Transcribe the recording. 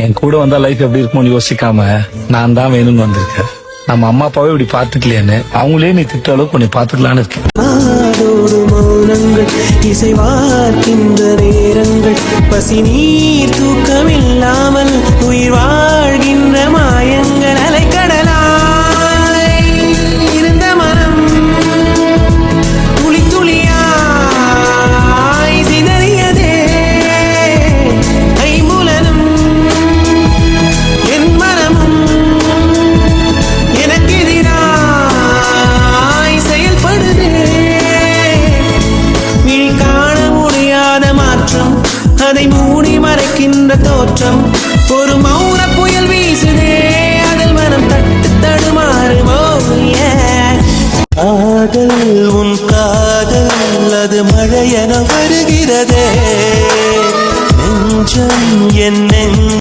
என் கூட வந்தா லைஃப் எப்படி இருக்கும்னு யோசிக்காம நான் தான் வேணும்னு வந்திருக்கேன். நம்ம அம்மா அப்பாவே இப்படி பாத்துக்கலையேன்னு அவங்களே நீ திட்ட அளவுக்கு உன்னை பாத்துக்கலான்னு இருக்கேன். ஆடோடு மௌனங்கள் இசைவார்க்கின்ற நேரங்கள் பசி நீர் தூக்கமில்லாமல் உயிர் வாழ்கின்ற மாயங்கள் அலைக்கடலாய் இருந்த மனம் துளி துளியாய் சிதறியதே ஐம்புலனும் என் மனமும் எனக்கு எதிராய் செயல்படுதே. விழி காண முடியாத மாற்றம், அதை மூடி மறைக்கின்ற தோற்றம், ஒரு மௌன புயல் வீசுதே, அதில் மனம் தட்டு தடுமாறுமோ. காதல் உன் காதல் அது மழையென வருகிறதே, நெஞ்சம் என்